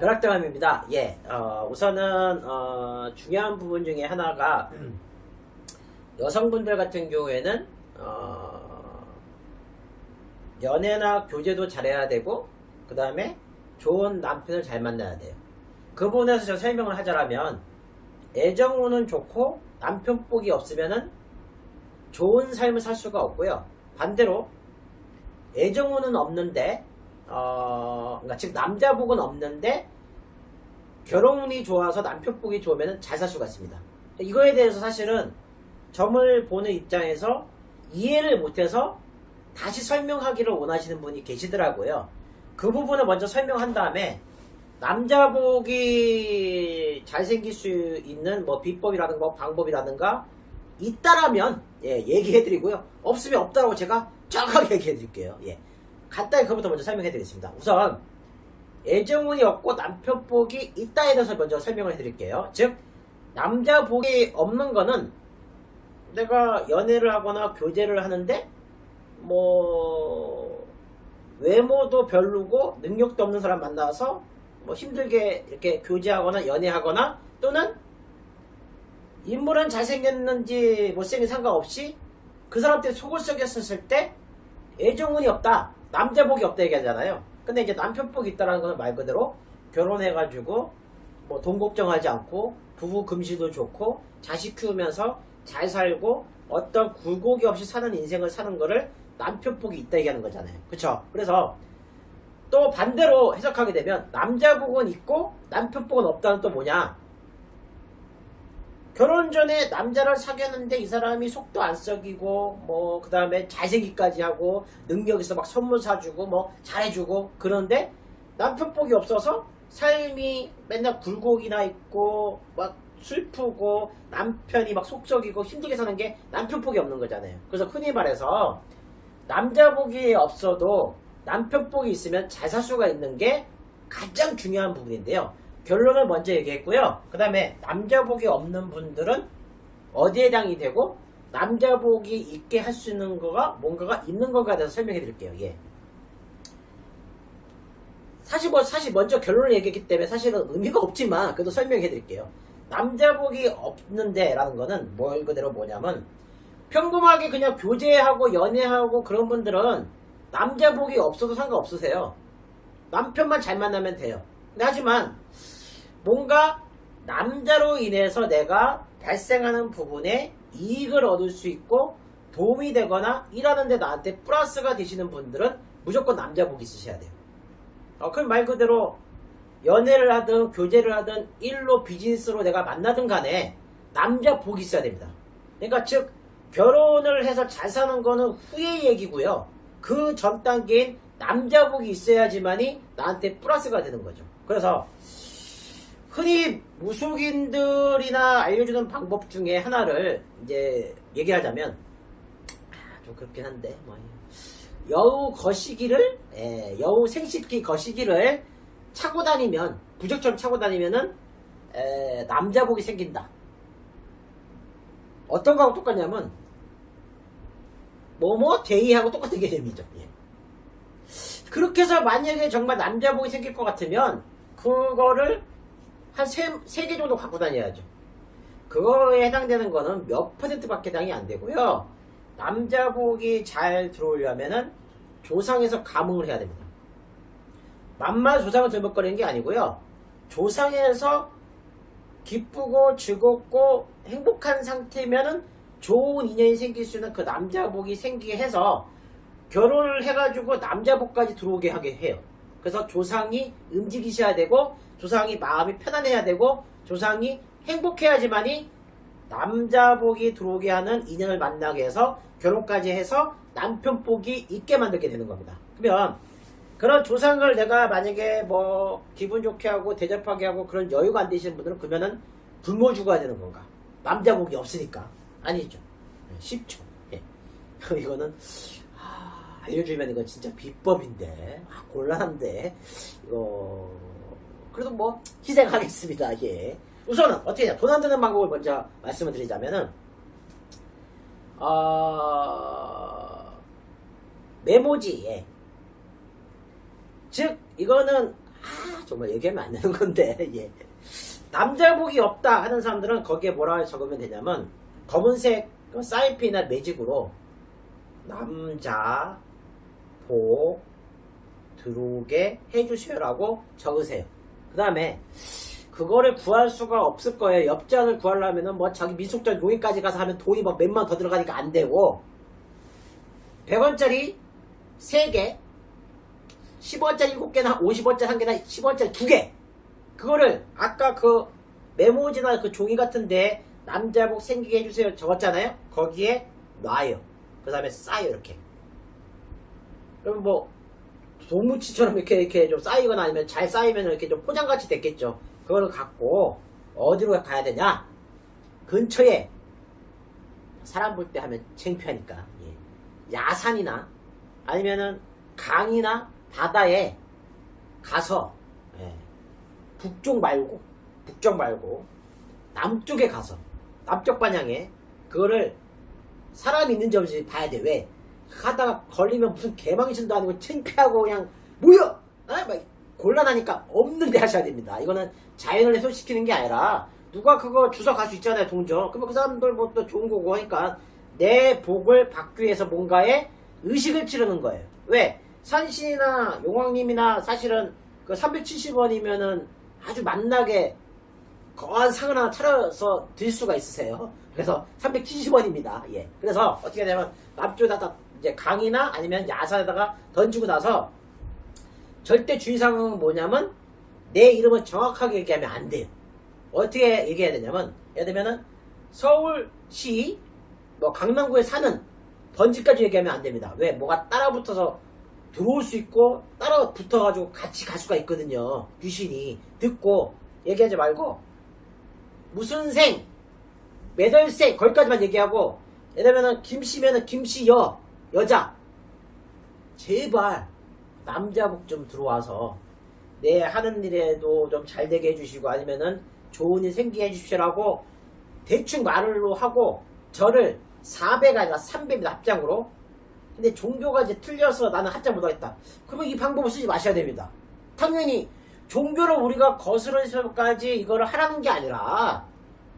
벼락대감입니다. 예, 우선은 중요한 부분 중에 하나가 여성분들 같은 경우에는 연애나 교제도 잘해야 되고 그 다음에 좋은 남편을 잘 만나야 돼요. 그 부분에서 제가 설명을 하자면 애정운은 좋고 남편 복이 없으면은 좋은 삶을 살 수가 없고요. 반대로 애정운은 없는데 그러니까 즉 남자 복은 없는데 결혼운이 좋아서 남편 복이 좋으면 잘 살 수가 있습니다. 이거에 대해서 사실은 점을 보는 입장에서 이해를 못해서 다시 설명하기를 원하시는 분이 계시더라고요. 그 부분을 먼저 설명한 다음에 남자 복이 잘생길 수 있는 뭐 비법이라든가 방법이라든가 있다라면 얘기해드리고요. 없으면 없다라고 제가 정확하게 얘기해드릴게요. 간단히 그것부터 먼저 설명해드리겠습니다. 우선 애정운이 없고 남편 복이 있다에 대해서 먼저 설명을 해드릴게요. 즉 남자 복이 없는 거는 내가 연애를 하거나 교제를 하는데 뭐 외모도 별로고 능력도 없는 사람 만나서 뭐 힘들게 이렇게 교제하거나 연애하거나 또는 인물은 잘생겼는지 못생긴 상관없이 그 사람 때문에 속을 썩였었을 때 애정운이 없다, 남자 복이 없다 얘기하잖아요. 근데 이제 남편 복이 있다는 건 말 그대로 결혼해가지고 뭐 돈 걱정하지 않고 부부 금시도 좋고 자식 키우면서 잘 살고 어떤 굴곡이 없이 사는 인생을 사는 거를 남편 복이 있다 얘기하는 거잖아요. 그쵸? 그래서 또 반대로 해석하게 되면 남자 복은 있고 남편 복은 없다는 또 뭐냐, 결혼 전에 남자를 사귀었는데 이 사람이 속도 안 썩이고 뭐 그 다음에 잘생기까지 하고 능력 있어 막 선물 사주고 뭐 잘해주고 그런데 남편 복이 없어서 삶이 맨날 굴곡이나 있고 막 슬프고 남편이 막 속썩이고 힘들게 사는 게 남편 복이 없는 거잖아요. 그래서 흔히 말해서 남자 복이 없어도 남편 복이 있으면 잘 살 수가 있는 게 가장 중요한 부분인데요. 결론을 먼저 얘기했고요. 그 다음에 남자 복이 없는 분들은 어디에 해당이 되고 남자 복이 있게 할 수 있는 거가 뭔가가 있는 거에 대해서 설명해 드릴게요. 사실 먼저 결론을 얘기했기 때문에 사실은 의미가 없지만 그래도 설명해 드릴게요. 남자 복이 없는데 라는 거는 말 그대로 뭐냐면 평범하게 그냥 교제하고 연애하고 그런 분들은 남자 복이 없어도 상관없으세요. 남편만 잘 만나면 돼요. 근데 하지만 뭔가 남자로 인해서 내가 발생하는 부분에 이익을 얻을 수 있고 도움이 되거나 일하는데 나한테 플러스가 되시는 분들은 무조건 남자 복이 있으셔야 돼요. 그럼 말 그대로 연애를 하든 교제를 하든 일로 비즈니스로 내가 만나든 간에 남자 복이 있어야 됩니다. 그러니까 즉 결혼을 해서 잘 사는 거는 후의 얘기고요. 그 전 단계인 남자 복이 있어야지만이 나한테 플러스가 되는 거죠. 그래서 흔히 무속인들이나 알려주는 방법 중에 하나를 이제 얘기하자면 좀 그렇긴 한데 여우 거시기를 여우 생식기 거시기를 차고 다니면 부적처럼 차고 다니면은 남자 복이 생긴다. 어떤 거하고 똑같냐면 뭐뭐 데이하고 똑같은 개념이죠. 그렇게 해서 만약에 정말 남자 복이 생길 것 같으면 그거를 한 3개 정도 갖고 다녀야죠. 그거에 해당되는 거는 몇 퍼센트 밖에 해당이 안 되고요. 남자 복이 잘 들어오려면은 조상에서 감응을 해야 됩니다. 만만 조상을 들먹거리는 게 아니고요. 조상에서 기쁘고 즐겁고 행복한 상태면은 좋은 인연이 생길 수 있는 그 남자 복이 생기게 해서 결혼을 해가지고 남자 복까지 들어오게 하게 해요. 그래서 조상이 움직이셔야 되고 조상이 마음이 편안해야 되고 조상이 행복해야지만이 남자 복이 들어오게 하는 인연을 만나게 해서 결혼까지 해서 남편 복이 있게 만들게 되는 겁니다. 그러면 그런 조상을 내가 만약에 뭐 기분 좋게 하고 대접하게 하고 그런 여유가 안 되시는 분들은 그러면은 굶어 죽어야 되는 건가? 남자 복이 없으니까. 아니죠. 쉽죠. 이거는 알려주면 이건 진짜 비법인데 곤란한데 이거 그래도 뭐 희생하겠습니다. 우선은 어떻게 해야 돈 안 드는 방법을 먼저 말씀을 드리자면은 메모지 즉 이거는 정말 얘기하면 안 되는 건데, 예. 남자복이 없다 하는 사람들은 거기에 뭐라 적으면 되냐면, 검은색 사인펜이나 매직으로, 남자복 들어오게 해주세요라고 적으세요. 그 다음에, 그거를 구할 수가 없을 거예요. 엽전을 구하려면은 뭐 자기 민속촌 용인까지 가서 하면 돈이 막 몇만 더 들어가니까 안 되고, 100원짜리 3개, 10원짜리 7개나 50원짜리 1개나 10원짜리 2개. 그거를 아까 그 메모지나 그 종이 같은데 남자복 생기게 해주세요 적었잖아요. 거기에 놔요. 그 다음에 쌓여 이렇게. 그럼 뭐 도무치처럼 이렇게 좀 쌓이거나 아니면 잘 쌓이면 이렇게 좀 포장같이 됐겠죠. 그거를 갖고 어디로 가야 되냐? 근처에 사람 볼 때 하면 창피하니까, 예. 야산이나 아니면은 강이나 바다에 가서, 예. 북쪽 말고 남쪽에 가서 남쪽 방향에 그거를 사람 있는지 없는지 봐야 돼. 왜? 하다가 걸리면 무슨 개망신도 아니고 창피하고 그냥 뭐야? 막 곤란하니까 없는 데 하셔야 됩니다. 이거는 자연을 훼손시키는 게 아니라 누가 그거 주워 갈 수 있잖아요, 동전. 그러면 그 사람들 뭐 또 좋은 거고 하니까 내 복을 받기 위해서 뭔가에 의식을 치르는 거예요. 왜? 산신이나 용왕님이나 사실은 그 370원이면은 아주 만나게 거한 상을 하나 차려서 드릴 수가 있으세요. 그래서 370원입니다. 예. 그래서 어떻게 하냐면 남쪽에다가 이제 강이나 아니면 야산에다가 던지고 나서 절대 주의사항은 뭐냐면 내 이름을 정확하게 얘기하면 안 돼요. 어떻게 얘기해야 되냐면 예를 들면은 서울시 뭐 강남구에 사는 번지까지 얘기하면 안 됩니다. 왜? 뭐가 따라붙어서 들어올 수 있고 따라 붙어가지고 같이 갈 수가 있거든요. 귀신이. 듣고 얘기하지 말고 무슨 생, 몇 월생 거기까지만 얘기하고 예를 들면 김씨면은 김씨여 여자. 제발 남자복 좀 들어와서 내 하는 일에도 좀 잘 되게 해주시고 아니면은 좋은 일 생기게 해주십시오라고 대충 말로 하고 저를 4배가 아니라 3배입니다. 합장으로. 근데 종교가 이제 틀려서 나는 합장 못하겠다. 그러면 이 방법을 쓰지 마셔야 됩니다. 당연히 종교를 우리가 거스르면서까지 이거를 하라는 게 아니라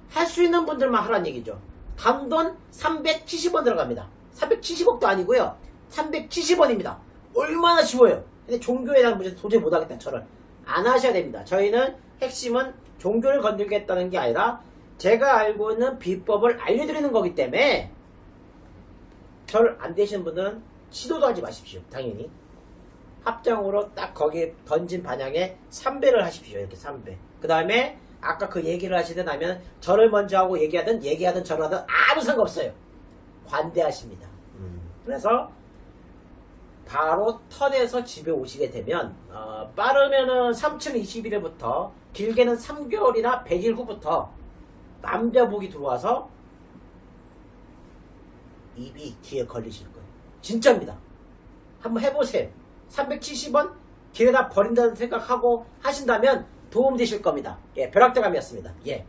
할 수 있는 분들만 하라는 얘기죠. 단돈 370원 들어갑니다. 370억도 아니고요. 370원입니다. 얼마나 쉬워요. 근데 종교에 대한 문제 도저히 못하겠다. 저를 안 하셔야 됩니다. 저희는 핵심은 종교를 건들겠다는 게 아니라 제가 알고 있는 비법을 알려드리는 거기 때문에 절 안 되시는 분은 시도도 하지 마십시오. 당연히 합장으로 딱 거기에 던진 반향에 3배를 하십시오. 이렇게 3배. 그 다음에 아까 그 얘기를 하시든 아니면 절을 먼저 하고 얘기하든 절을 하든 아무 상관없어요. 관대하십니다. 그래서 바로 턴에서 집에 오시게 되면 빠르면은 3021일부터 길게는 3개월이나 100일 후부터 남자복이 들어와서 입이 뒤에 걸리실 거예요. 진짜입니다. 한번 해보세요. 370원 길에다 버린다는 생각하고 하신다면 도움되실 겁니다. 예, 벼락대감이었습니다. 예.